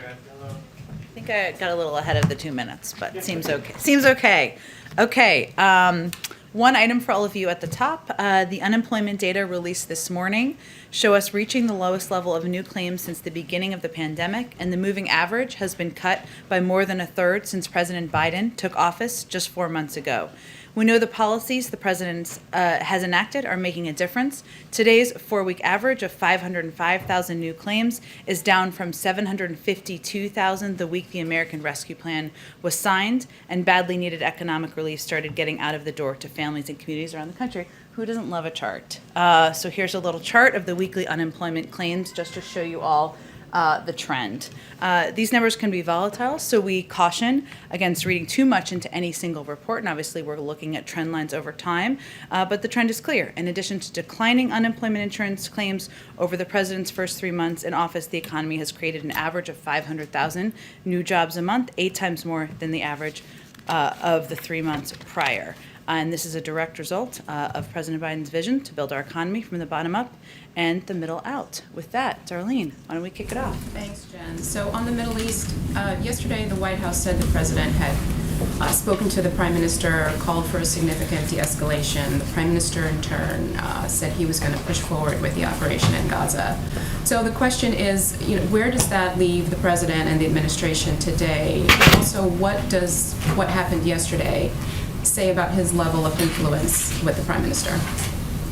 I think I got a little ahead of the 2 minutes, but seems okay. Seems okay. Okay. One item for all of you at the top. The unemployment data released this morning show us reaching the lowest level of new claims since the beginning of the pandemic, and the moving average has been cut by more than a third since President Biden took office just 4 months ago. We know the policies the president has enacted are making a difference. Today's 4-week average of 505,000 new claims is down from 752,000 the week the American Rescue Plan was signed, and badly needed economic relief started getting out of the door to families and communities around the country. Who doesn't love a chart? So here's a little chart of the weekly unemployment claims just to show you all the trend. These numbers can be volatile, so we caution against reading too much into any single report, and obviously we're looking at trend lines over time, but the trend is clear. In addition to declining unemployment insurance claims over the president's first 3 months in office, the economy has created an average of 500,000 new jobs a month, 8 times more than the average of the 3 months prior. And this is a direct result of President Biden's vision to build our economy from the bottom up and the middle out. With that, Darlene, why don't we kick it off? Thanks, Jen. So on the Middle East, yesterday the White House said the president had spoken to the Prime Minister, called for a significant de-escalation. The Prime Minister, in turn, said he was going to push forward with the operation in Gaza. So the question is, where does that leave the president and the administration today? Also, what happened yesterday say about his level of influence with the Prime Minister?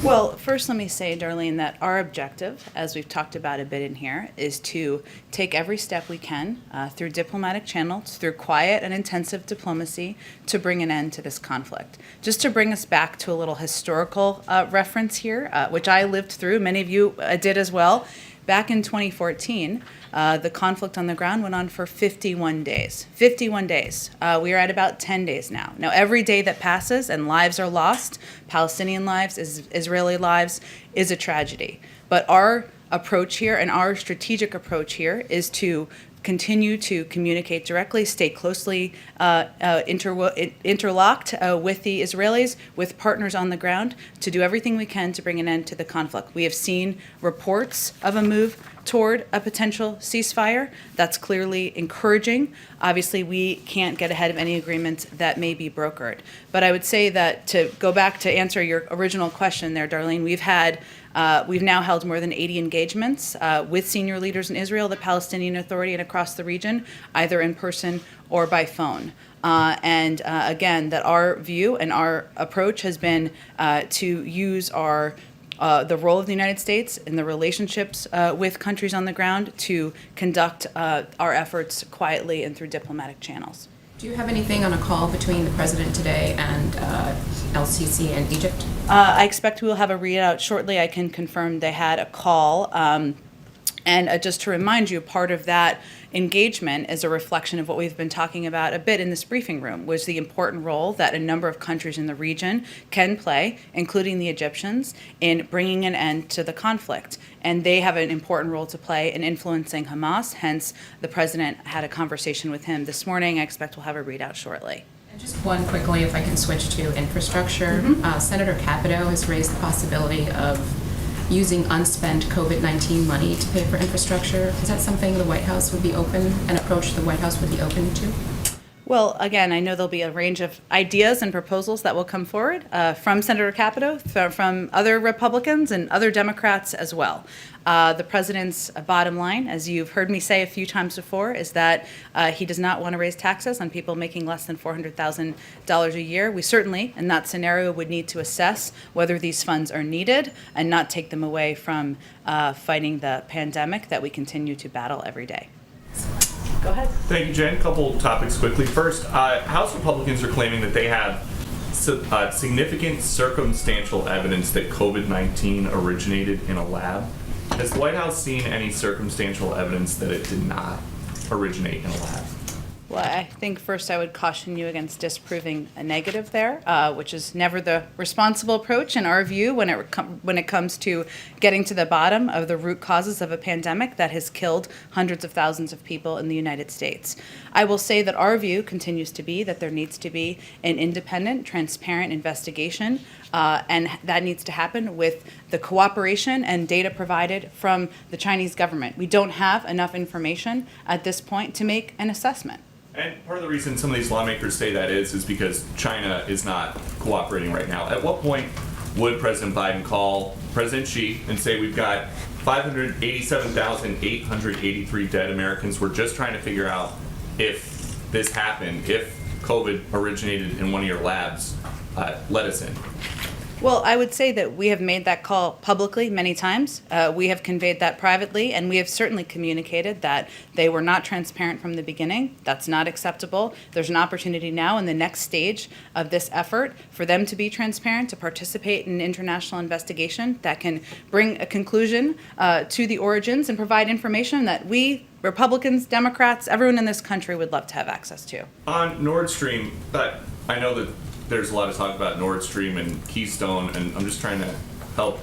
Well, first let me say, Darlene, that our objective, as we've talked about a bit in here, is to take every step we can through diplomatic channels, through quiet and intensive diplomacy, to bring an end to this conflict. Just to bring us back to a little historical reference here, which I lived through, many of you did as well. Back in 2014, the conflict on the ground went on for 51 days. 51 days. We are at about 10 days now. Now, every day that passes and lives are lost, Palestinian lives, Israeli lives, is a tragedy. But our approach here and our strategic approach here is to continue to communicate directly, stay closely interlocked with the Israelis, with partners on the ground, to do everything we can to bring an end to the conflict. We have seen reports of a move toward a potential ceasefire. That's clearly encouraging. Obviously, we can't get ahead of any agreements that may be brokered. But I would say that, to go back to answer your original question there, Darlene, we've now held more than 80 engagements with senior leaders in Israel, the Palestinian Authority, and across the region, either in person or by phone. Again, that our view and our approach has been to use the role of the United States in the relationships with countries on the ground to conduct our efforts quietly and through diplomatic channels. Do you have anything on a call between the president today and LCC and Egypt? I expect we will have a readout shortly. I can confirm they had a call. And just to remind you, part of that engagement is a reflection of what we've been talking about a bit in this briefing room, was the important role that a number of countries in the region can play, including the Egyptians, in bringing an end to the conflict. And they have an important role to play in influencing Hamas. Hence, the president had a conversation with him this morning. I expect we'll have a readout shortly. And just one quickly, if I can switch to infrastructure. Senator Capito has raised the possibility of using unspent COVID-19 money to pay for infrastructure. Is that something the White House would be an approach the White House would be open to? Well, again, I know there'll be a range of ideas and proposals that will come forward from Senator Capito, from other Republicans and other Democrats as well. The president's bottom line, as you've heard me say a few times before, is that he does not want to raise taxes on people making less than $400,000 a year. We certainly, in that scenario, would need to assess whether these funds are needed and not take them away from fighting the pandemic that we continue to battle every day. Go ahead. Thank you, Jen. A couple topics quickly. First, House Republicans are claiming that they have significant circumstantial evidence that COVID-19 originated in a lab. Has the White House seen any circumstantial evidence that it did not originate in a lab? Well, I think first I would caution you against disproving a negative there, which is never the responsible approach in our view when it comes to getting to the bottom of the root causes of a pandemic that has killed hundreds of thousands of people in the United States. I will say that our view continues to be that there needs to be an independent, transparent investigation, and that needs to happen with the cooperation and data provided from the Chinese government. We don't have enough information at this point to make an assessment. And part of the reason some of these lawmakers say that is because China is not cooperating right now. At what point would President Biden call President Xi and say, we've got 587,883 dead Americans. We're just trying to figure out if this happened, if COVID originated in one of your labs. Let us in. Well, I would say that we have made that call publicly many times. We have conveyed that privately, and we have certainly communicated that they were not transparent from the beginning. That's not acceptable. There's an opportunity now in the next stage of this effort for them to be transparent, to participate in an international investigation that can bring a conclusion to the origins and provide information that we, Republicans, Democrats, everyone in this country would love to have access to. On Nord Stream, I know that there's a lot of talk about Nord Stream and Keystone, and I'm just trying to help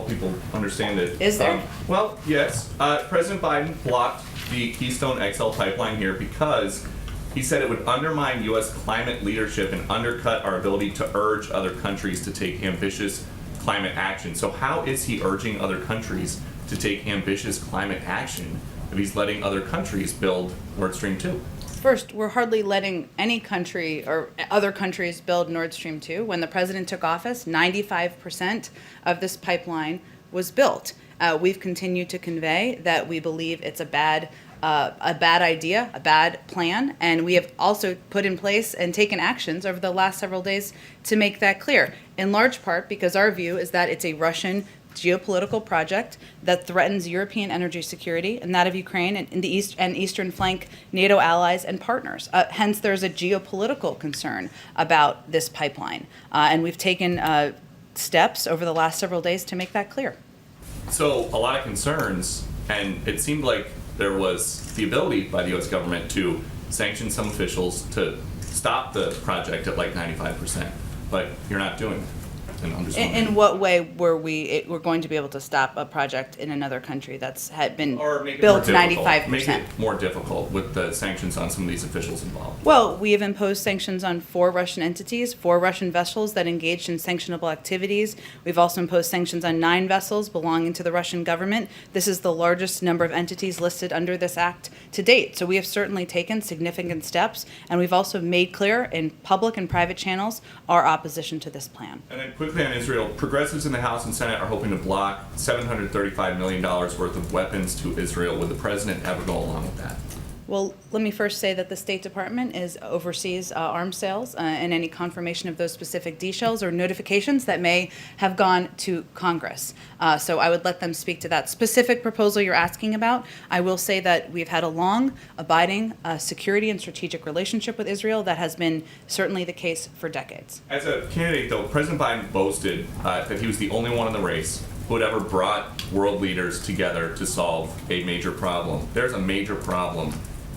people understand it. Is there? Well, yes. President Biden blocked the Keystone XL pipeline here because he said it would undermine U.S. climate leadership and undercut our ability to urge other countries to take ambitious climate action. So how is he urging other countries to take ambitious climate action if he's letting other countries build Nord Stream 2? First, we're hardly letting any country or other countries build Nord Stream 2. When the president took office, 95% of this pipeline was built. We've continued to convey that we believe it's a bad idea, a bad plan, and we have also put in place and taken actions over the last several days to make that clear, in large part because our view is that it's a Russian geopolitical project that threatens European energy security and that of Ukraine and in the east and eastern flank NATO allies and partners. Hence, there's a geopolitical concern about this pipeline, and we've taken steps over the last several days to make that clear. So a lot of concerns, and it seemed like there was the ability by the U.S. government to sanction some officials to stop the project at like 95%, but you're not doing it. And I'm just In what way we're going to be able to stop a project in another country that's had been built 95%? Make it more difficult with the sanctions on some of these officials involved. Well, we have imposed sanctions on 4 Russian entities, 4 Russian vessels that engaged in sanctionable activities. We've also imposed sanctions on 9 vessels belonging to the Russian government. This is the largest number of entities listed under this act to date. So we have certainly taken significant steps, and we've also made clear in public and private channels our opposition to this plan. And then quickly on Israel, progressives in the House and Senate are hoping to block $735 million worth of weapons to Israel. Would the president ever go along with that? Well, let me first say that the State Department oversees arms sales and any confirmation of those specific details or notifications that may have gone to Congress. So I would let them speak to that specific proposal you're asking about. I will say that we've had a long, abiding security and strategic relationship with Israel that has been certainly the case for decades. As a candidate, though, President Biden boasted that he was the only one in the race who had ever brought world leaders together to solve a major problem. There's a major problem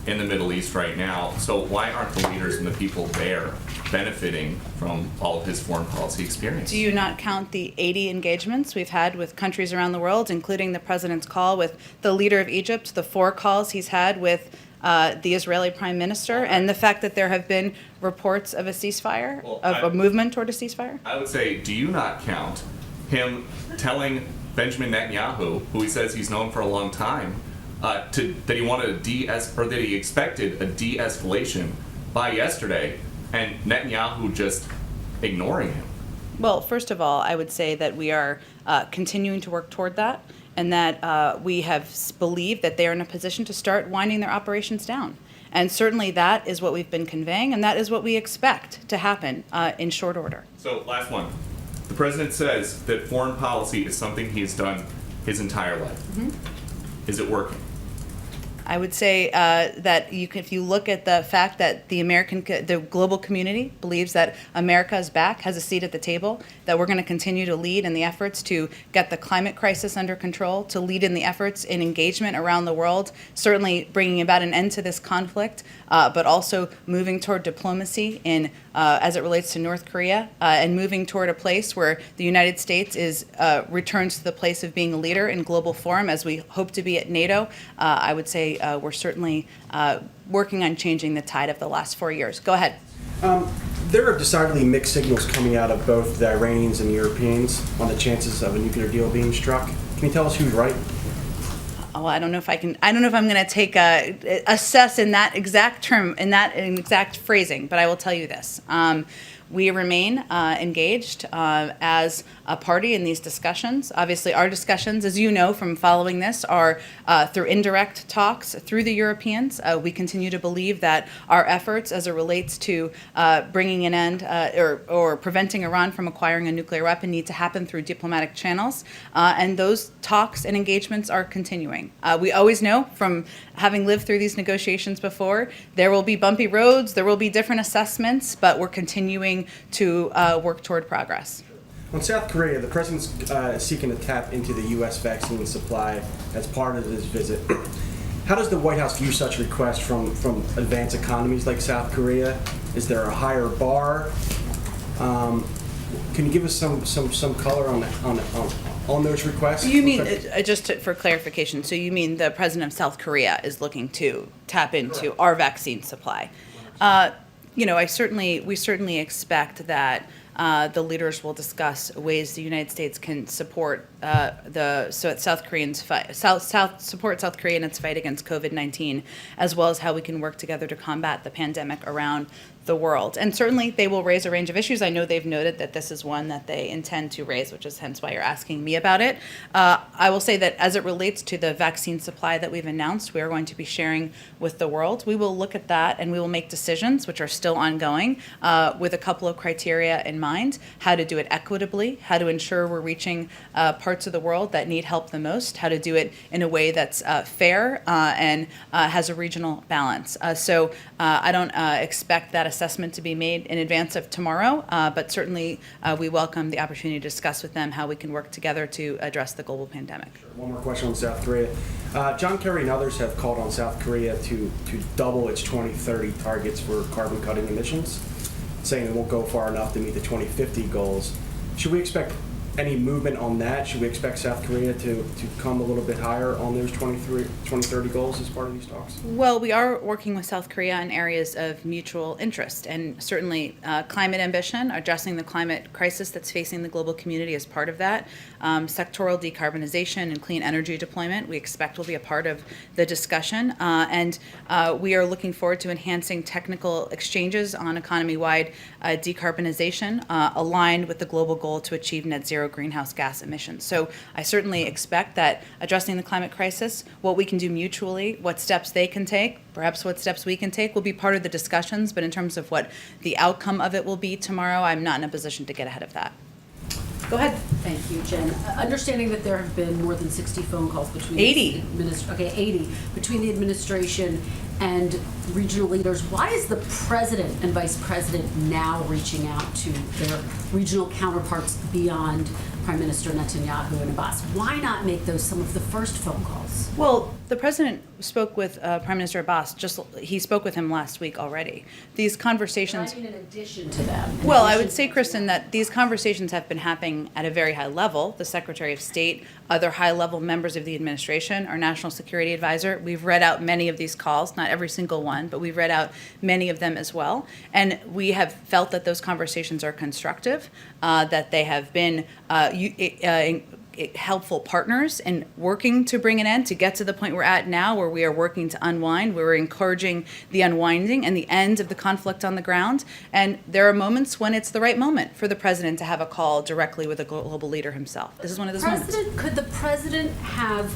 in the Middle East right now. So why aren't the leaders and the people there benefiting from all of his foreign policy experience? Do you not count the 80 engagements we've had with countries around the world, including the president's call with the leader of Egypt, the 4 calls he's had with the Israeli prime minister, and the fact that there have been reports of a ceasefire, a movement toward a ceasefire? I would say, do you not count him telling Benjamin Netanyahu, who he says he's known for a long time, that he wanted that he expected a de-escalation by yesterday, and Netanyahu just ignoring him? Well, first of all, I would say that we are continuing to work toward that, and that we have believed that they are in a position to start winding their operations down. And certainly that is what we've been conveying, and that is what we expect to happen in short order. So, last one. The president says that foreign policy is something he's done his entire life. Mm-hmm. Is it working? I would say that if you look at the fact that the global community believes that America is back, has a seat at the table, that we're going to continue to lead in the efforts to get the climate crisis under control, to lead in the efforts in engagement around the world, certainly bringing about an end to this conflict, but also moving toward diplomacy in as it relates to North Korea, and moving toward a place where the United States returns to the place of being a leader in global forum, as we hope to be at NATO. I would say we're certainly working on changing the tide of the last 4 years. Go ahead. There are decidedly mixed signals coming out of both the Iranians and the Europeans on the chances of a nuclear deal being struck. Can you tell us who's right? Oh, I don't know if I can. I don't know if I'm going to take assess in that exact term, in that exact phrasing. But I will tell you this: we remain engaged as a party in these discussions. Obviously, our discussions, as you know from following this, are through indirect talks through the Europeans. We continue to believe that our efforts, as it relates to bringing an end or preventing Iran from acquiring a nuclear weapon, need to happen through diplomatic channels, and those talks and engagements are continuing. We always know from having lived through these negotiations before, there will be bumpy roads, there will be different assessments, but we're continuing to work toward progress. On South Korea, the president's seeking to tap into the U.S. vaccine supply as part of his visit. How does the White House view such requests from advanced economies like South Korea? Is there a higher bar? Can you give us some color on those requests? You mean, for clarification, so you mean the president of South Korea is looking to tap into our vaccine supply? We certainly expect that the leaders will discuss ways the United States can support South Korea in its fight against COVID-19, as well as how we can work together to combat the pandemic around the world. And certainly they will raise a range of issues. I know they've noted that this is one that they intend to raise, which is hence why you're asking me about it. I will say that as it relates to the vaccine supply that we've announced, we are going to be sharing with the world. We will look at that and we will make decisions, which are still ongoing, with a couple of criteria in mind: how to do it equitably, how to ensure we're reaching parts of the world that need help the most, how to do it in a way that's fair and has a regional balance. So I don't expect that assessment to be made in advance of tomorrow, but certainly we welcome the opportunity to discuss with them how we can work together to address the global pandemic. One more question on South Korea. John Kerry and others have called on South Korea to double its 2030 targets for carbon cutting emissions, saying it won't go far enough to meet the 2050 goals. Should we expect any movement on that? Should we expect South Korea to come a little bit higher on those 2030 goals as part of these talks? Well, we are working with South Korea in areas of mutual interest, and certainly climate ambition, addressing the climate crisis that's facing the global community is part of that. Sectoral decarbonization and clean energy deployment we expect will be a part of the discussion, and we are looking forward to enhancing technical exchanges on economy-wide decarbonization aligned with the global goal to achieve net zero greenhouse gas emissions. So I certainly expect that addressing the climate crisis, what we can do mutually, what steps they can take, perhaps what steps we can take, will be part of the discussions. But in terms of what the outcome of it will be tomorrow, I'm not in a position to get ahead of that. Go ahead. Thank you, Jen. Understanding that there have been more than 60 phone calls between 80. 80 between the administration and regional leaders, why is the president and vice president now reaching out to their regional counterparts beyond Prime Minister Netanyahu and Abbas? Why not make those some of the first phone calls? Well, the president spoke with Prime Minister Abbas. He spoke with him last week already. These conversations. But I mean, in addition to them. Well, I would say, Kristen, that these conversations have been happening at a very high level. The Secretary of State, other high-level members of the administration, our National Security Advisor. We've read out many of these calls, not every single one, but we've read out many of them as well. And we have felt that those conversations are constructive, that they have been helpful partners in working to bring an end, to get to the point we're at now where we are working to unwind. We're encouraging the unwinding and the end of the conflict on the ground. And there are moments when it's the right moment for the president to have a call directly with a global leader himself. This is one of those moments. Could the president have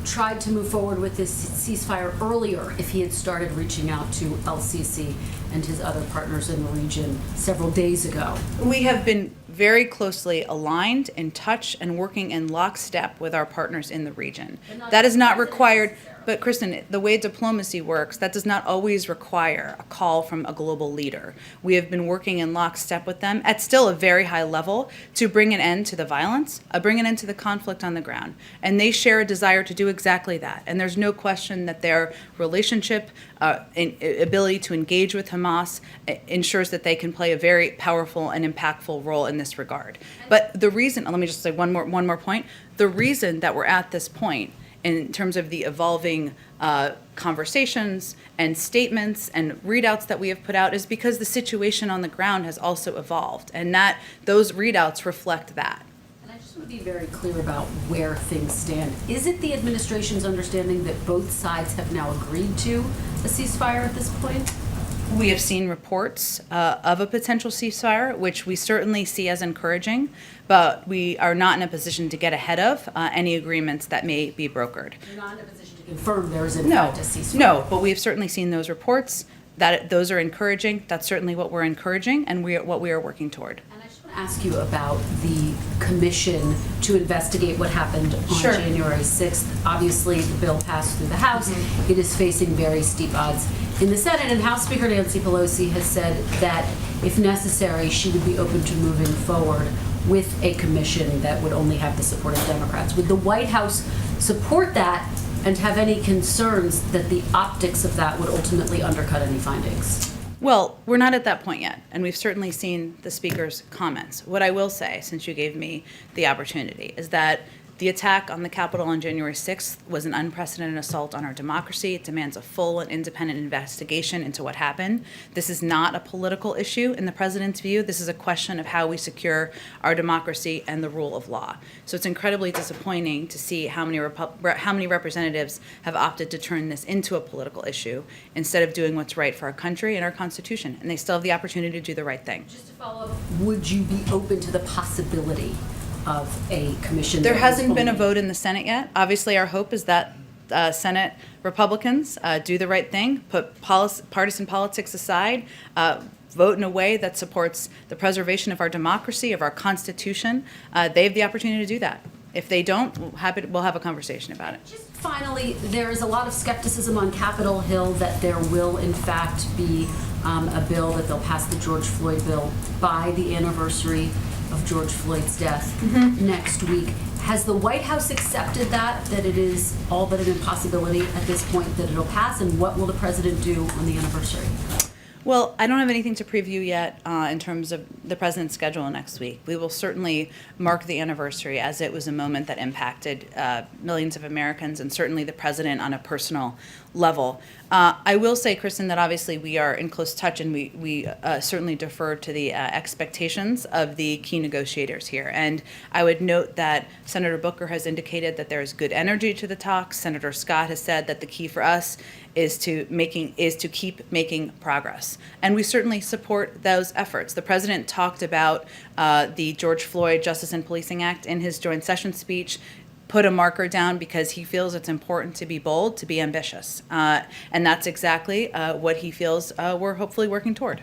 tried to move forward with this ceasefire earlier if he had started reaching out to LCC and his other partners in the region several days ago? We have been very closely aligned, in touch, and working in lockstep with our partners in the region. That is not required. But Kristen, the way diplomacy works, that does not always require a call from a global leader. We have been working in lockstep with them at still a very high level to bring an end to the violence, bring an end to the conflict on the ground. And they share a desire to do exactly that. And there's no question that their relationship, ability to engage with Hamas ensures that they can play a very powerful and impactful role in this regard. But the reason, let me just say one more point. The reason that we're at this point in terms of the evolving conversations and statements and readouts that we have put out is because the situation on the ground has also evolved, and that those readouts reflect that. And I just want to be very clear about where things stand. Is it the administration's understanding that both sides have now agreed to a ceasefire at this point? We have seen reports of a potential ceasefire, which we certainly see as encouraging, but we are not in a position to get ahead of any agreements that may be brokered. You're not in a position to confirm there is in fact a ceasefire? No, but we have certainly seen those reports. That those are encouraging. That's certainly what we're encouraging and what we are working toward. And I just want to ask you about the commission to investigate what happened on Sure. January 6th. Obviously, the bill passed through the House. It is facing very steep odds in the Senate, and House Speaker Nancy Pelosi has said that if necessary, she would be open to moving forward with a commission that would only have the support of Democrats. Would the White House support that and have any concerns that the optics of that would ultimately undercut any findings? Well, we're not at that point yet, and we've certainly seen the speaker's comments. What I will say, since you gave me the opportunity, is that the attack on the Capitol on January 6th was an unprecedented assault on our democracy. It demands a full and independent investigation into what happened. This is not a political issue in the president's view. This is a question of how we secure our democracy and the rule of law. So it's incredibly disappointing to see how many representatives have opted to turn this into a political issue instead of doing what's right for our country and our Constitution. And they still have the opportunity to do the right thing. Just to follow up, would you be open to the possibility of a commission? There that hasn't was been a only- vote in the Senate yet. Obviously, our hope is that Senate Republicans do the right thing, put partisan politics aside, vote in a way that supports the preservation of our democracy, of our Constitution. They have the opportunity to do that. If they don't, we'll have a conversation about it. Just finally, there is a lot of skepticism on Capitol Hill that there will in fact be a bill that they'll pass, the George Floyd bill, by the anniversary of George Floyd's death next week. Has the White House accepted that it is all but an impossibility at this point that it'll pass, and what will the president do on the anniversary? Well, I don't have anything to preview yet in terms of the president's schedule next week. We will certainly mark the anniversary as it was a moment that impacted millions of Americans and certainly the president on a personal level. I will say, Kristen, that obviously we are in close touch and we certainly defer to the expectations of the key negotiators here. And I would note that Senator Booker has indicated that there is good energy to the talks. Senator Scott has said that the key for us is to keep making progress. And we certainly support those efforts. The president talked about the George Floyd Justice and Policing Act in his joint session speech, put a marker down because he feels it's important to be bold, to be ambitious. And that's exactly what he feels we're hopefully working toward.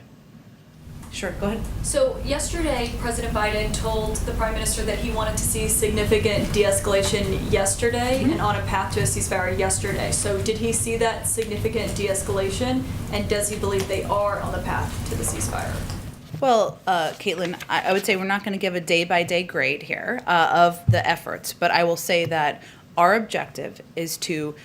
Sure, go ahead. So yesterday, President Biden told the Prime Minister that he wanted to see significant de-escalation yesterday and on a path to a ceasefire yesterday. So did he see that significant de-escalation, and does he believe they are on the path to the ceasefire? Well, Caitlin, I would say we're not going to give a day-by-day grade here of the efforts, but I will say that our objective is to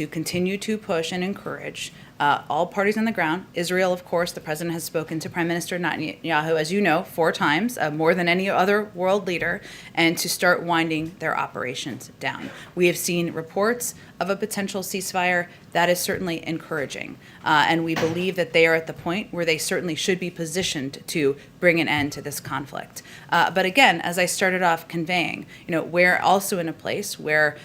continue to push and encourage all parties on the ground. Israel, of course, the president has spoken to Prime Minister Netanyahu, as you know, 4 times, more than any other world leader, and to start winding their operations down. We have seen reports of a potential ceasefire. That is certainly encouraging. And we believe that they are at the point where they certainly should be positioned to bring an end to this conflict. But again, as I started off conveying, we're also in a place where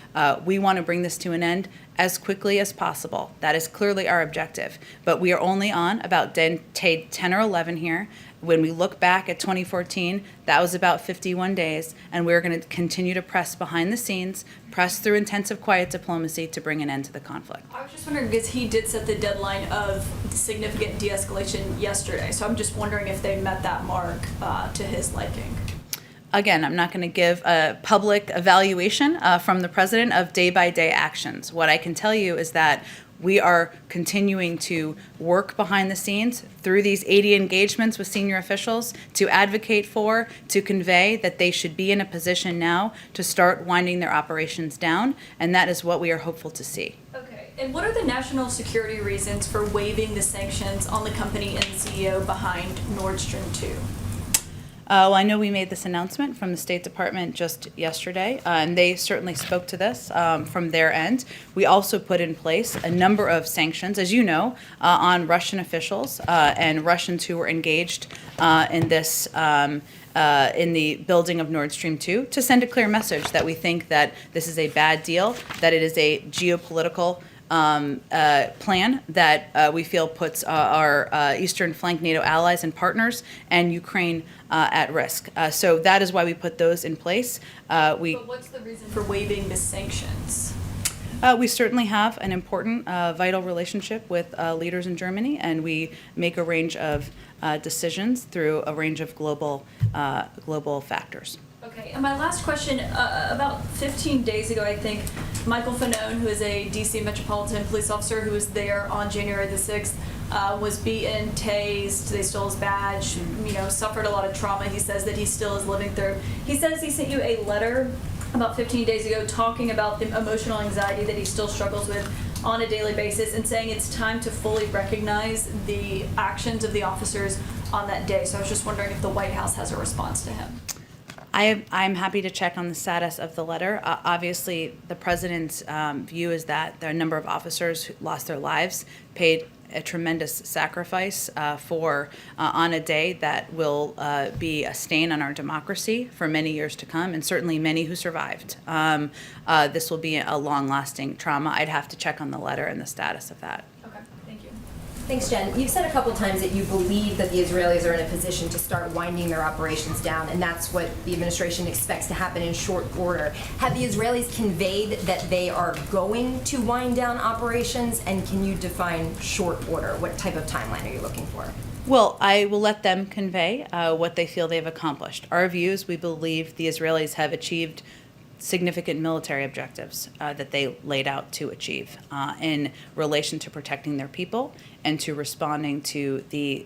we want to bring this to an end as quickly as possible. That is clearly our objective. But we are only on about 10 or 11 here. When we look back at 2014, that was about 51 days, and we're going to continue to press behind the scenes, press through intensive quiet diplomacy to bring an end to the conflict. I was just wondering, because he did set the deadline of significant de-escalation yesterday, so I'm just wondering if they met that mark to his liking. Again, I'm not going to give a public evaluation from the president of day-by-day actions. What I can tell you is that we are continuing to work behind the scenes through these 80 engagements with senior officials to advocate for, to convey that they should be in a position now to start winding their operations down, and that is what we are hopeful to see. Okay, and what are the national security reasons for waiving the sanctions on the company and the CEO behind Nord Stream 2? Well, I know we made this announcement from the State Department just yesterday, and they certainly spoke to this from their end. We also put in place a number of sanctions, as you know, on Russian officials and Russians who were engaged in this in the building of Nord Stream 2 to send a clear message that we think that this is a bad deal, that it is a geopolitical plan that we feel puts our Eastern Flank NATO allies and partners and Ukraine at risk. So that is why we put those in place. But what's the reason for waiving the sanctions? We certainly have an important, vital relationship with leaders in Germany, and we make a range of decisions through a range of global factors. Okay, and my last question, about 15 days ago, I think, Michael Fanone, who is a DC Metropolitan Police officer who was there on January the 6th, was beaten, tased, they stole his badge, suffered a lot of trauma. He says that he still is living through. He says he sent you a letter about 15 days ago talking about the emotional anxiety that he still struggles with on a daily basis and saying it's time to fully recognize the actions of the officers on that day. So I was just wondering if the White House has a response to him. I'm happy to check on the status of the letter. Obviously, the president's view is that there are a number of officers who lost their lives, paid a tremendous sacrifice on a day that will be a stain on our democracy for many years to come, and certainly many who survived. This will be a long-lasting trauma. I'd have to check on the letter and the status of that. Okay, thank you. Thanks, Jen. You've said a couple times that you believe that the Israelis are in a position to start winding their operations down, and that's what the administration expects to happen in short order. Have the Israelis conveyed that they are going to wind down operations, and can you define short order? What type of timeline are you looking for? Well, I will let them convey what they feel they've accomplished. Our views, we believe the Israelis have achieved significant military objectives that they laid out to achieve in relation to protecting their people and to responding to the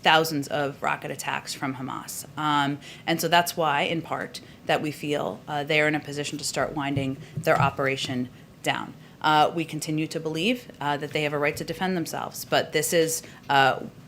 thousands of rocket attacks from Hamas. And so that's why, in part, that we feel they are in a position to start winding their operation down. We continue to believe that they have a right to defend themselves, but this is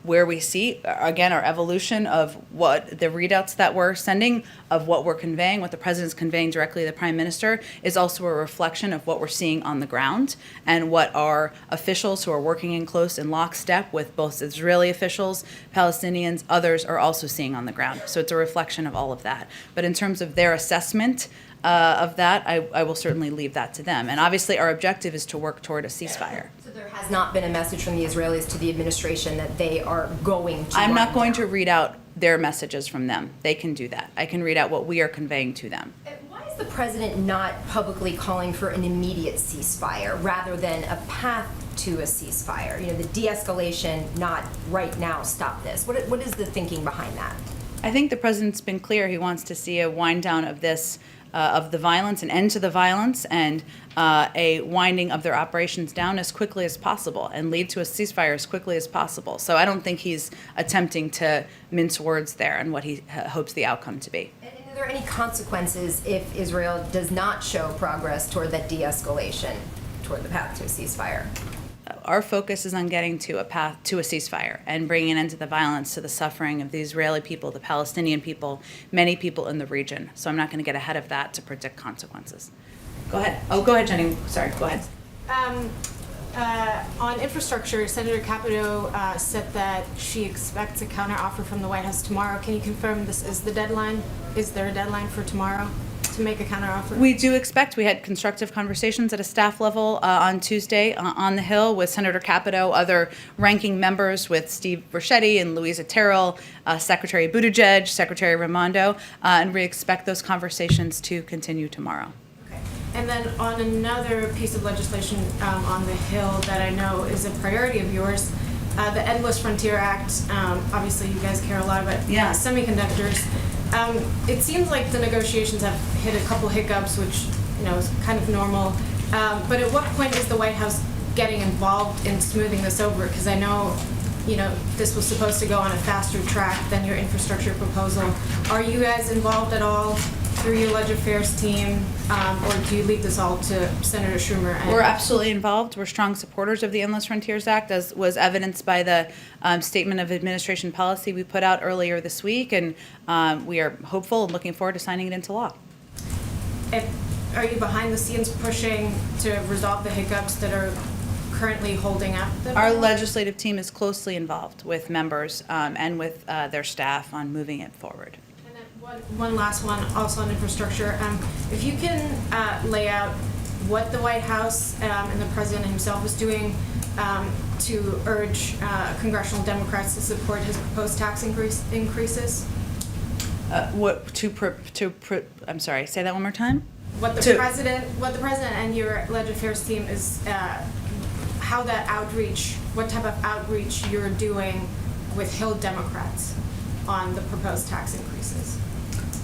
where we see, again, our evolution of what the readouts that we're sending, of what we're conveying, what the president's conveying directly to the prime minister, is also a reflection of what we're seeing on the ground and what our officials who are working in close and lockstep with both Israeli officials, Palestinians, others are also seeing on the ground. So it's a reflection of all of that. But in terms of their assessment of that, I will certainly leave that to them. And obviously our objective is to work toward a ceasefire. So there has not been a message from the Israelis to the administration that they are going to I'm not wind going down. to read out their messages from them. They can do that. I can read out what we are conveying to them. Why is the president not publicly calling for an immediate ceasefire rather than a path to a ceasefire? The de-escalation, not right now, stop this. What is the thinking behind that? I think the president's been clear. He wants to see a wind down of this, of the violence, an end to the violence, and a winding of their operations down as quickly as possible and lead to a ceasefire as quickly as possible. So I don't think he's attempting to mince words there and what he hopes the outcome to be. And are there any consequences if Israel does not show progress toward that de-escalation, toward the path to a ceasefire? Our focus is on getting to a path to a ceasefire and bringing an end to the violence, to the suffering of the Israeli people, the Palestinian people, many people in the region. So I'm not going to get ahead of that to predict consequences. Go ahead. Oh, go ahead, Jenny. Sorry, go ahead. On infrastructure, Senator Capito said that she expects a counteroffer from the White House tomorrow. Can you confirm this is the deadline? Is there a deadline for tomorrow to make a counteroffer? We do expect. We had constructive conversations at a staff level on Tuesday on the Hill with Senator Capito, other ranking members, with Steve Burchetti and Louisa Terrell, Secretary Buttigieg, Secretary Raimondo, and we expect those conversations to continue tomorrow. Okay. And then on another piece of legislation on the Hill that I know is a priority of yours, the Endless Frontier Act. Obviously, you guys care a lot about Yeah. semiconductors. It seems like the negotiations have hit a couple hiccups, which, is kind of normal. But at what point is the White House getting involved in smoothing this over? Because I know, this was supposed to go on a faster track than your infrastructure proposal. Are you guys involved at all through your Ledger Affairs team, or do you leave this all to Senator Schumer? We're absolutely involved. We're strong supporters of the Endless Frontiers Act, as was evidenced by the statement of administration policy we put out earlier this week, and we are hopeful and looking forward to signing it into law. Are you behind the scenes pushing to resolve the hiccups that are currently holding up the Our bill? legislative team is closely involved with members and with their staff on moving it forward. And then one last one, also on infrastructure. If you can lay out what the White House and the President himself is doing to urge congressional Democrats to support his proposed tax increases. I'm sorry, say that one more time? What the president and your Ledger Affairs team is, how that outreach, what type of outreach you're doing with Hill Democrats on the proposed tax increases.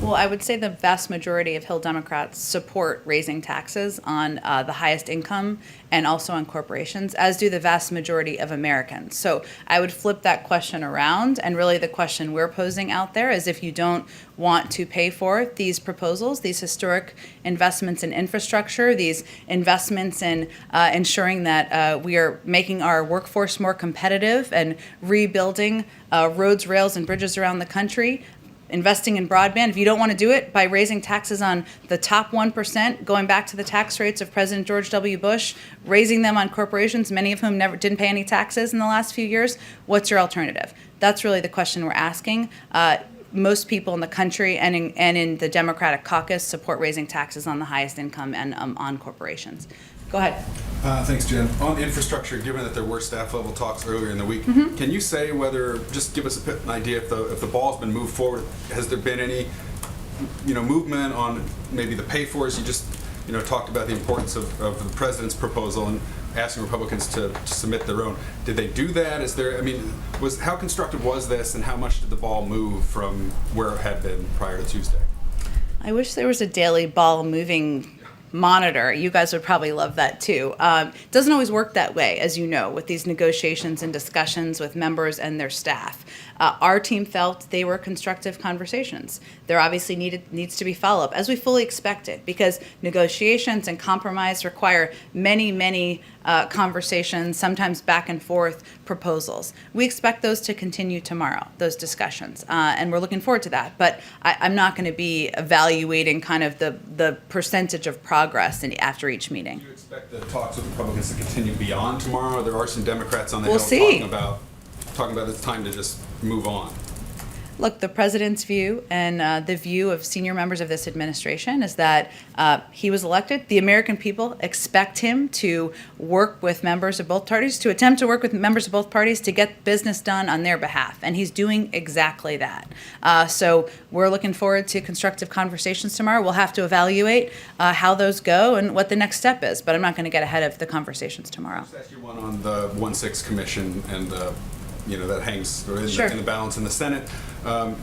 Well, I would say the vast majority of Hill Democrats support raising taxes on the highest income and also on corporations, as do the vast majority of Americans. So I would flip that question around, and really the question we're posing out there is, if you don't want to pay for these proposals, these historic investments in infrastructure, these investments in ensuring that we are making our workforce more competitive and rebuilding roads, rails, and bridges around the country, investing in broadband, if you don't want to do it by raising taxes on the top 1%, going back to the tax rates of President George W. Bush, raising them on corporations, many of whom never didn't pay any taxes in the last few years, what's your alternative? That's really the question we're asking. Most people in the country and in the Democratic caucus support raising taxes on the highest income and on corporations. Go ahead. Thanks, Jen. On infrastructure, given that there were staff level talks earlier in the week, can you say whether, just give us an idea if the ball's been moved forward? Has there been any, movement on maybe the pay for? You just, talked about the importance of the president's proposal and asking Republicans to submit their own. Did they do that? Is there, how constructive was this, and how much did the ball move from where it had been prior to Tuesday? I wish there was a daily ball moving monitor. You guys would probably love that too. It doesn't always work that way, as you know, with these negotiations and discussions with members and their staff. Our team felt they were constructive conversations. There obviously needs to be follow-up, as we fully expected, because negotiations and compromise require many conversations, sometimes back and forth proposals. We expect those to continue tomorrow, those discussions, and we're looking forward to that. But I'm not going to be evaluating kind of the percentage of progress after each meeting. Do you expect the talks with Republicans to continue beyond tomorrow? There are some Democrats on the We'll Hill see. talking about it's time to just move on. Look, the president's view and the view of senior members of this administration is that he was elected. The American people expect him to work with members of both parties, to attempt to work with members of both parties to get business done on their behalf. And he's doing exactly that. So we're looking forward to constructive conversations tomorrow. We'll have to evaluate how those go and what the next step is. But I'm not going to get ahead of the conversations tomorrow. Just ask you one on the 1-6 commission and that hangs in, Sure. in the balance in the Senate.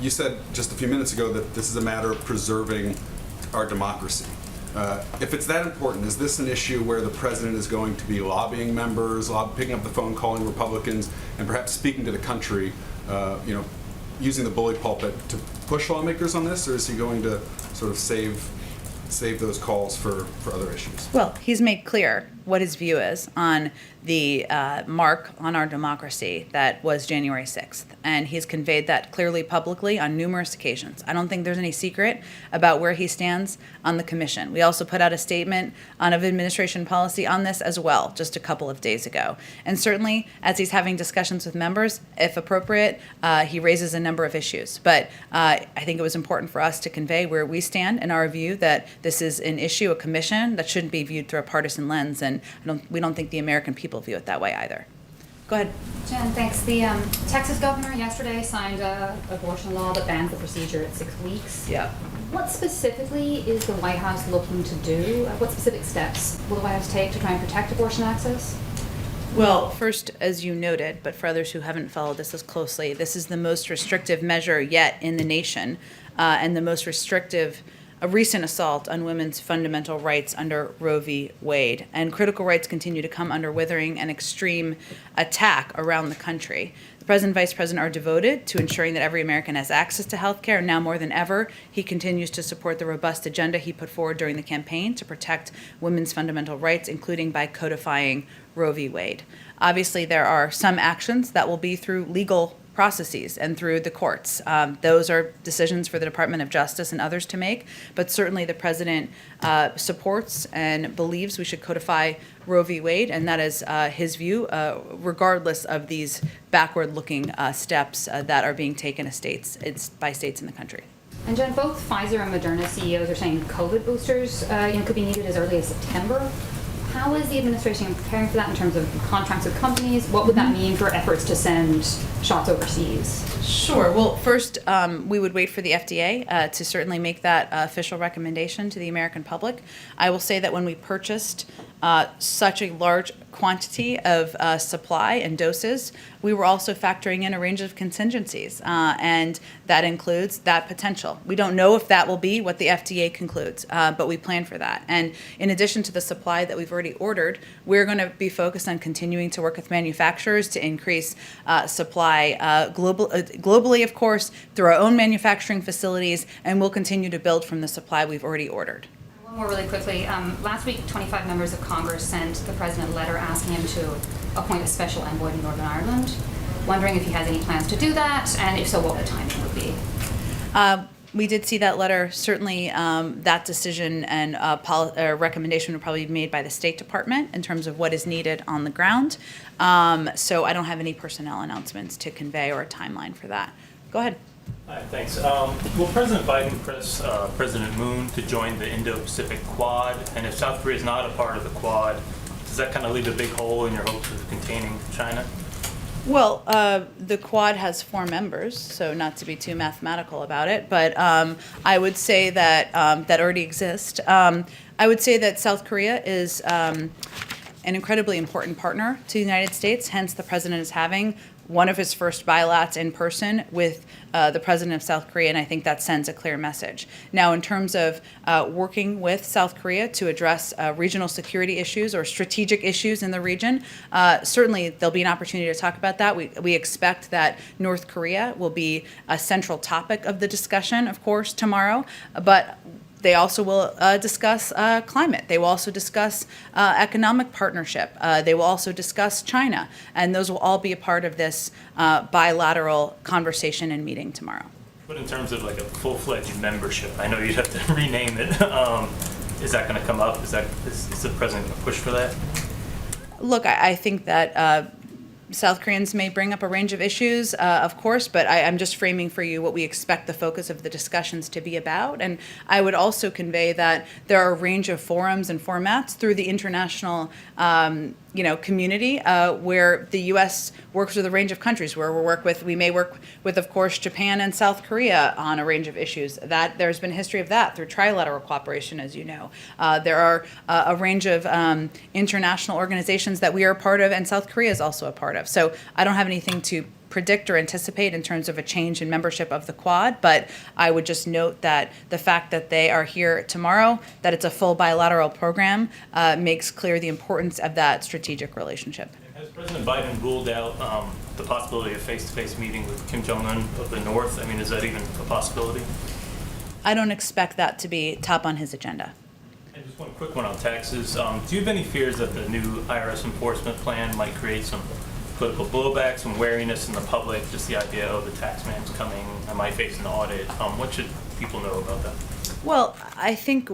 You said just a few minutes ago that this is a matter of preserving our democracy. If it's that important, is this an issue where the president is going to be lobbying members, picking up the phone, calling Republicans, and perhaps speaking to the country, using the bully pulpit to push lawmakers on this, or is he going to sort of save those calls for other issues? Well, he's made clear what his view is on the mark on our democracy that was January 6th. And he's conveyed that clearly publicly on numerous occasions. I don't think there's any secret about where he stands on the commission. We also put out a statement of administration policy on this as well, just a couple of days ago. And certainly, as he's having discussions with members, if appropriate, he raises a number of issues. But I think it was important for us to convey where we stand in our view that this is an issue, a commission, that shouldn't be viewed through a partisan lens. And we don't think the American people view it that way either. Go ahead. Jen, thanks. The Texas governor yesterday signed an abortion law that bans the procedure at 6 weeks. Yeah. What specifically is the White House looking to do? What specific steps will the White House take to try and protect abortion access? Well, first, as you noted, but for others who haven't followed this as closely, this is the most restrictive measure yet in the nation and the most restrictive a recent assault on women's fundamental rights under Roe v. Wade. And critical rights continue to come under withering and extreme attack around the country. The President and Vice President are devoted to ensuring that every American has access to health care. Now more than ever, he continues to support the robust agenda he put forward during the campaign to protect women's fundamental rights, including by codifying Roe v. Wade. Obviously, there are some actions that will be through legal processes and through the courts. Those are decisions for the Department of Justice and others to make, but certainly the President supports and believes we should codify Roe v. Wade, and that is his view, regardless of these backward-looking steps that are being taken by states in the country. And Jen, both Pfizer and Moderna CEOs are saying COVID boosters could be needed as early as September. How is the administration preparing for that in terms of contracts with companies? What would that mean for efforts to send shots overseas? Sure. Well, first, we would wait for the FDA to certainly make that official recommendation to the American public. I will say that when we purchased such a large quantity of supply and doses, we were also factoring in a range of contingencies, and that includes that potential. We don't know if that will be what the FDA concludes, but we plan for that. And in addition to the supply that we've already ordered, we're going to be focused on continuing to work with manufacturers to increase supply globally, of course, through our own manufacturing facilities, and we'll continue to build from the supply we've already ordered. One more really quickly. Last week, 25 members of Congress sent the President a letter asking him to appoint a special envoy to Northern Ireland. Wondering if he has any plans to do that, and if so, what the timing would be. We did see that letter. Certainly, that decision and recommendation would probably be made by the State Department in terms of what is needed on the ground. So I don't have any personnel announcements to convey or a timeline for that. Go ahead. Hi, thanks. Will President Biden press President Moon to join the Indo-Pacific Quad? And if South Korea is not a part of the Quad, does that kind of leave a big hole in your hopes of containing China? Well, the Quad has 4 members, so not to be too mathematical about it, but I would say that that already exist. I would say that South Korea is an incredibly important partner to the United States, hence the President is having one of his first bilats in person with the President of South Korea, and I think that sends a clear message. Now, in terms of working with South Korea to address regional security issues or strategic issues in the region, certainly there'll be an opportunity to talk about that. We expect that North Korea will be a central topic of the discussion, of course, tomorrow, but they also will discuss climate. They will also discuss economic partnership. They will also discuss China. And those will all be a part of this bilateral conversation and meeting tomorrow. But in terms of like a full-fledged membership, I know you'd have to rename it. Is that going to come up? Is the president going to push for that? Look, I think that South Koreans may bring up a range of issues, of course, but I'm just framing for you what we expect the focus of the discussions to be about. And I would also convey that there are a range of forums and formats through the international community where the U.S. works with a range of countries, where we may work with, of course, Japan and South Korea on a range of issues. That there's been a history of that through trilateral cooperation, as you know. There are a range of international organizations that we are a part of, and South Korea is also a part of. So I don't have anything to predict or anticipate in terms of a change in membership of the Quad, but I would just note that the fact that they are here tomorrow, that it's a full bilateral program, makes clear the importance of that strategic relationship. Has President Biden ruled out the possibility of face-to-face meeting with Kim Jong-un of the North? I mean, is that even a possibility? I don't expect that to be top on his agenda. And just one quick one on taxes. Do you have any fears that the new IRS enforcement plan might create some political blowback, some wariness in the public, just the idea, oh, the tax man's coming, I might face an audit? What should people know about that? Well, I think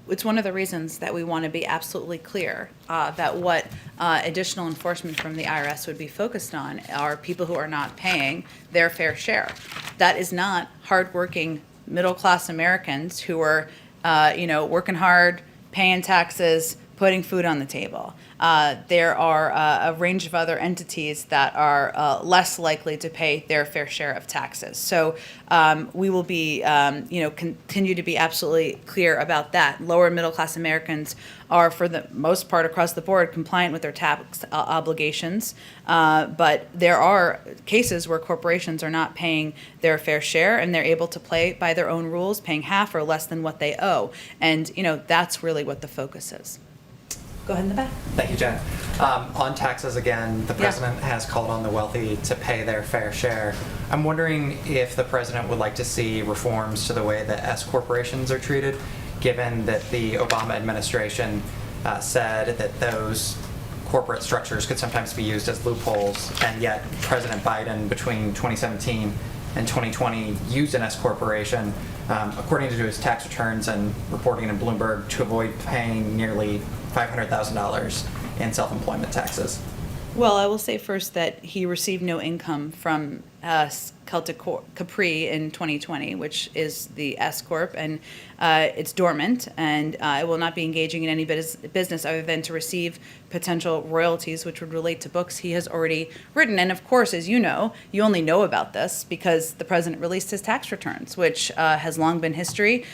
it's one of the reasons that we want to be absolutely clear that what additional enforcement from the IRS would be focused on are people who are not paying their fair share. That is not hardworking middle-class Americans who are, working hard, paying taxes, putting food on the table. there are a range of other entities that are less likely to pay their fair share of taxes. So we will be, continue to be absolutely clear about that. Lower middle class Americans are, for the most part across the board, compliant with their tax obligations. But there are cases where corporations are not paying their fair share and they're able to play by their own rules, paying half or less than what they owe. And, that's really what the focus is. Go ahead in the back. Thank you, Jen. On taxes again, the president has called on the wealthy to pay their fair share. I'm wondering if the president would like to see reforms to the way that S corporations are treated, given that the Obama administration said that those corporate structures could sometimes be used as loopholes, and yet President Biden, between 2017 and 2020, used an S corporation, according to his tax returns and reporting in Bloomberg, to avoid paying nearly $500,000 in self-employment taxes. Well, I will say first that he received no income from Celtic Capri in 2020, which is the S Corp, and it's dormant, and it will not be engaging in any business other than to receive potential royalties, which would relate to books he has already written. And of course, as you know, you only know about this because the president released his tax returns, which has long been historic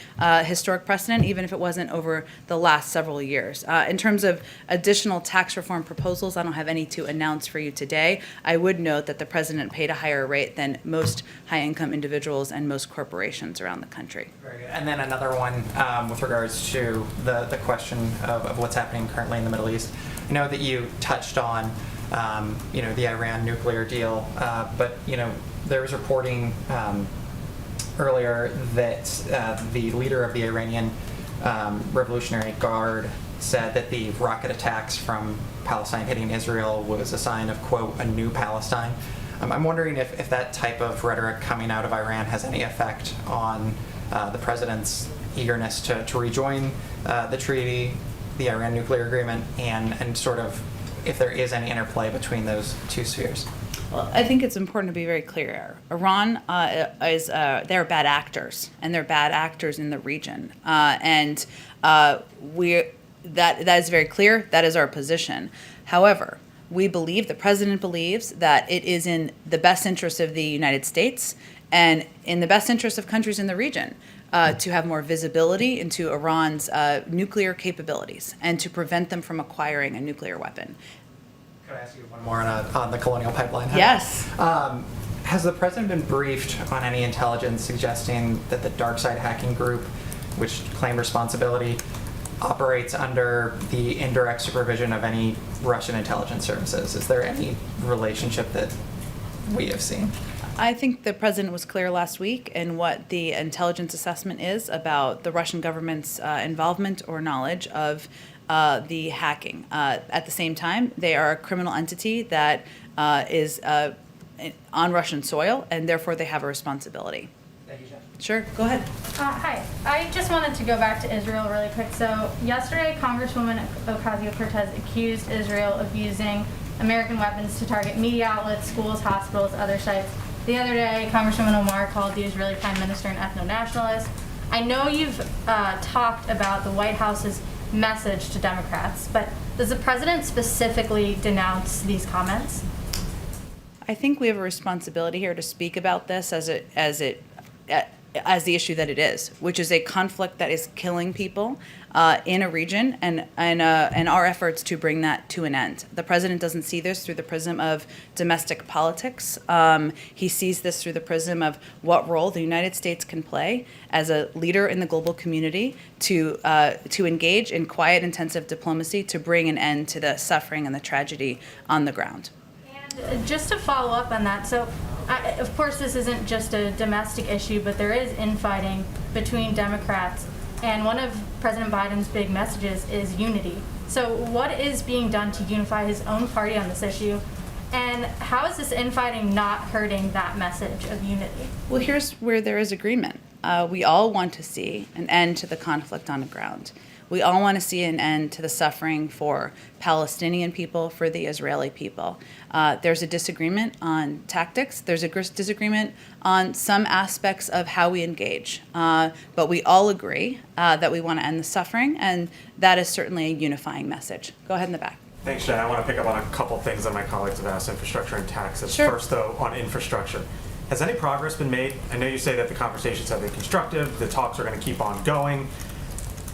precedent, even if it wasn't over the last several years. In terms of additional tax reform proposals, I don't have any to announce for you today. I would note that the president paid a higher rate than most high-income individuals and most corporations around the country. Very good. And then another one with regards to the question of what's happening currently in the Middle East. I know that you touched on, the Iran nuclear deal, but, there was reporting earlier that the leader of the Iranian Revolutionary Guard said that the rocket attacks from Palestine hitting Israel was a sign of, quote, a new Palestine. I'm wondering if that type of rhetoric coming out of Iran has any effect on the president's eagerness to rejoin the treaty, the Iran nuclear agreement, and sort of if there is any interplay between those two spheres. Well, I think it's important to be very clear. Iran they're bad actors, and they're bad actors in the region, and that is very clear. That is our position. However, we believe, the president believes, that it is in the best interest of the United States and in the best interest of countries in the region to have more visibility into Iran's nuclear capabilities and to prevent them from acquiring a nuclear weapon. Could I ask you one more on the Colonial Pipeline? Yes. Has the president been briefed on any intelligence suggesting that the dark side hacking group, which claimed responsibility, operates under the indirect supervision of any Russian intelligence services? Is there any relationship that we have seen? I think the president was clear last week in what the intelligence assessment is about the Russian government's involvement or knowledge of the hacking. At the same time, they are a criminal entity that is on Russian soil, and therefore they have a responsibility. Thank you, Jeff. Sure, go ahead. Hi. I just wanted to go back to Israel really quick. So yesterday, Congresswoman Ocasio-Cortez accused Israel of using American weapons to target media outlets, schools, hospitals, other sites. The other day, Congresswoman Omar called the Israeli Prime Minister an ethno-nationalist. I know you've talked about the White House's message to Democrats, but does the president specifically denounce these comments? I think we have a responsibility here to speak about this as the issue that it is, which is a conflict that is killing people in a region, and our efforts to bring that to an end. The president doesn't see this through the prism of domestic politics. He sees this through the prism of what role the United States can play as a leader in the global community to engage in quiet, intensive diplomacy to bring an end to the suffering and the tragedy on the ground. And just to follow up on that, so of course this isn't just a domestic issue, but there is infighting between Democrats, and one of President Biden's big messages is unity. So what is being done to unify his own party on this issue, and how is this infighting not hurting that message of unity? Well, here's where there is agreement. We all want to see an end to the conflict on the ground. We all want to see an end to the suffering for Palestinian people, for the Israeli people. There's a disagreement on tactics. There's a disagreement on some aspects of how we engage. But we all agree that we want to end the suffering, and that is certainly a unifying message. Go ahead in the back. Thanks, Jen. I want to pick up on a couple things that my colleagues have asked, infrastructure and taxes. Sure. First, though, on infrastructure. Has any progress been made? I know you say that the conversations have been constructive, the talks are going to keep on going,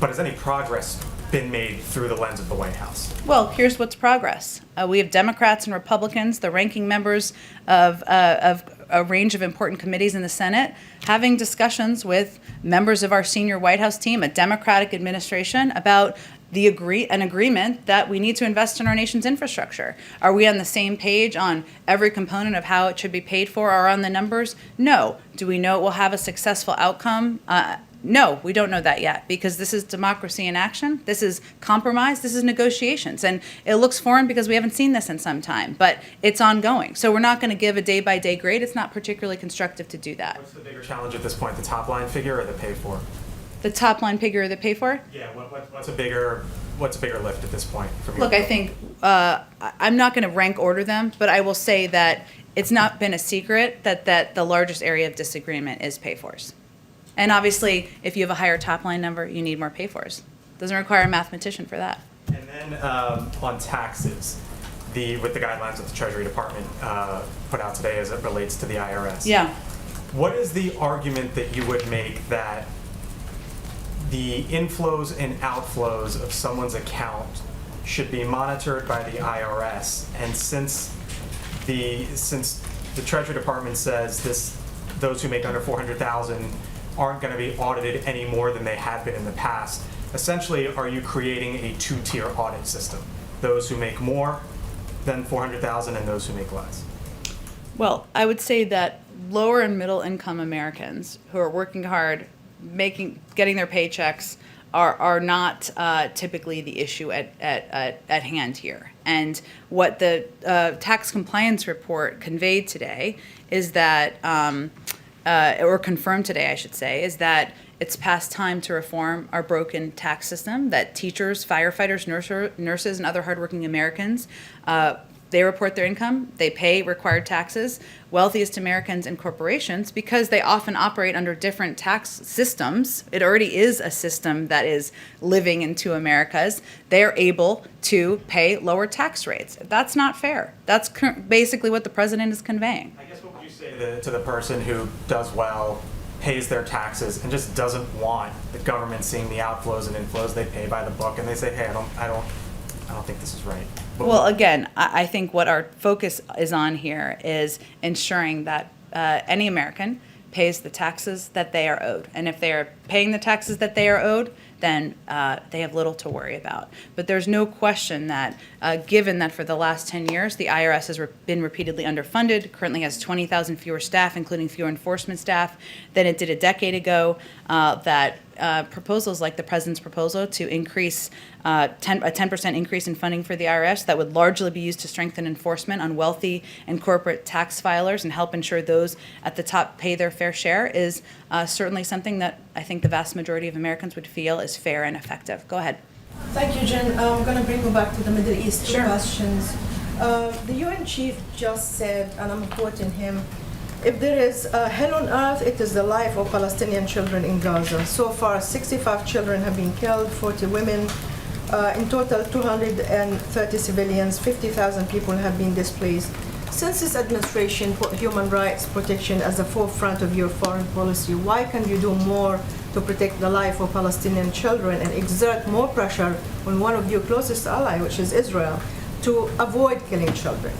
but has any progress been made through the lens of the White House? Well, here's what's progress. We have Democrats and Republicans, the ranking members of a range of important committees in the Senate, having discussions with members of our senior White House team, a Democratic administration, about an agreement that we need to invest in our nation's infrastructure. Are we on the same page on every component of how it should be paid for or on the numbers? No. Do we know it will have a successful outcome? No, we don't know that yet, because this is democracy in action. This is compromise. This is negotiations. And it looks foreign because we haven't seen this in some time, but it's ongoing. So we're not going to give a day-by-day grade. It's not particularly constructive to do that. What's the bigger challenge at this point, the top line figure or the pay for? The top line figure or the pay for? Yeah, what's a bigger lift at this point from your Look, I think I'm not going to rank order them, but I will say that it's not been a secret that the largest area of disagreement is pay-fors. And obviously, if you have a higher top-line number, you need more pay-fors. Doesn't require a mathematician for that. And then on taxes, with the guidelines that the Treasury Department put out today as it relates to the IRS. Yeah. What is the argument that you would make that the inflows and outflows of someone's account should be monitored by the IRS? And since the Treasury Department says those who make under $400,000 aren't going to be audited any more than they have been in the past, essentially, are you creating a two-tier audit system? Those who make more than $400,000 and those who make less? Well, I would say that lower and middle income Americans who are working hard, getting their paychecks, are not typically the issue at hand here. And what the tax compliance report conveyed today is that, or confirmed today, I should say, is that it's past time to reform our broken tax system, that teachers, firefighters, nurses, and other hardworking Americans, they report their income, they pay required taxes. Wealthiest Americans and corporations, because they often operate under different tax systems, it already is a system that is living in two Americas, they are able to pay lower tax rates. That's not fair. That's basically what the president is conveying. I guess what would you say to the person who does well, pays their taxes, and just doesn't want the government seeing the outflows and inflows they pay by the book, and they say, hey, I don't think this is right? Well, again, I think what our focus is on here is ensuring that any American pays the taxes that they are owed. And if they are paying the taxes that they are owed, then they have little to worry about. But there's no question that given that for the last 10 years, the IRS has been repeatedly underfunded, currently has 20,000 fewer staff, including fewer enforcement staff, than it did a decade ago, that proposals like the president's proposal to increase a 10% increase in funding for the IRS that would largely be used to strengthen enforcement on wealthy and corporate tax filers and help ensure those at the top pay their fair share is certainly something that I think the vast majority of Americans would feel is fair and effective. Go ahead. Thank you, Jen. I'm going to bring you back to the Middle East questions. The UN chief just said, and I'm quoting him, if there is a hell on earth, it is the life of Palestinian children in Gaza. So far, 65 children have been killed, 40 women. In total, 230 civilians, 50,000 people have been displaced. Since this administration put human rights protection as the forefront of your foreign policy, why can't you do more to protect the life of Palestinian children and exert more pressure on one of your closest allies, which is Israel, to avoid killing children?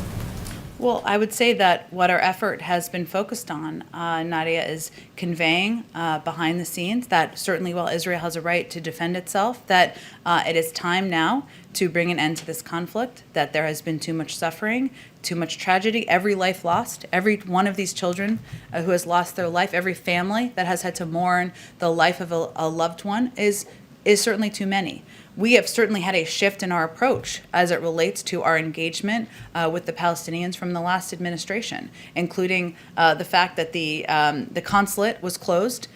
Well, I would say that what our effort has been focused on, Nadia, is conveying behind the scenes that certainly while Israel has a right to defend itself, that it is time now to bring an end to this conflict, that there has been too much suffering, too much tragedy, every life lost, every one of these children who has lost their life, every family that has had to mourn the life of a loved one is certainly too many. We have certainly had a shift in our approach as it relates to our engagement with the Palestinians from the last administration, including the fact that the consulate was closed.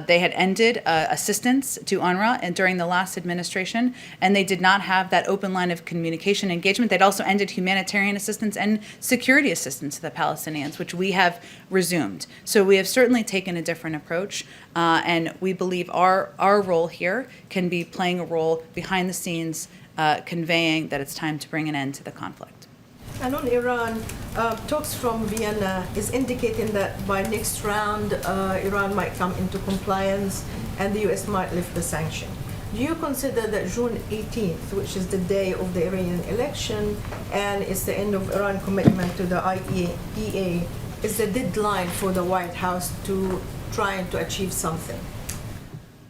They had ended assistance to UNRWA and during the last administration, and they did not have that open line of communication engagement. They'd also ended humanitarian assistance and security assistance to the Palestinians, which we have resumed. So we have certainly taken a different approach, and we believe our role here can be playing a role behind the scenes conveying that it's time to bring an end to the conflict. And on Iran, talks from Vienna is indicating that by next round, Iran might come into compliance and the U.S. might lift the sanction. Do you consider that June 18th, which is the day of the Iranian election and is the end of Iran commitment to the IAEA, is the deadline for the White House to trying to achieve something?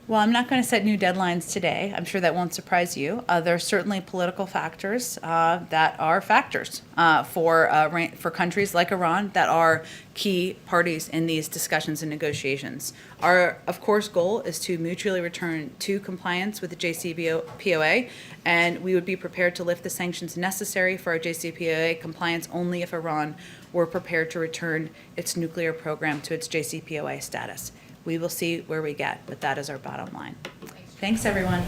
Well, I'm not going to set new deadlines today. I'm sure that won't surprise you. There are certainly political factors that are factors for countries like Iran that are key parties in these discussions and negotiations. Our, of course, goal is to mutually return to compliance with the JCPOA, and we would be prepared to lift the sanctions necessary for our JCPOA compliance only if Iran were prepared to return its nuclear program to its JCPOA status. We will see where we get, but that is our bottom line. Thanks, everyone.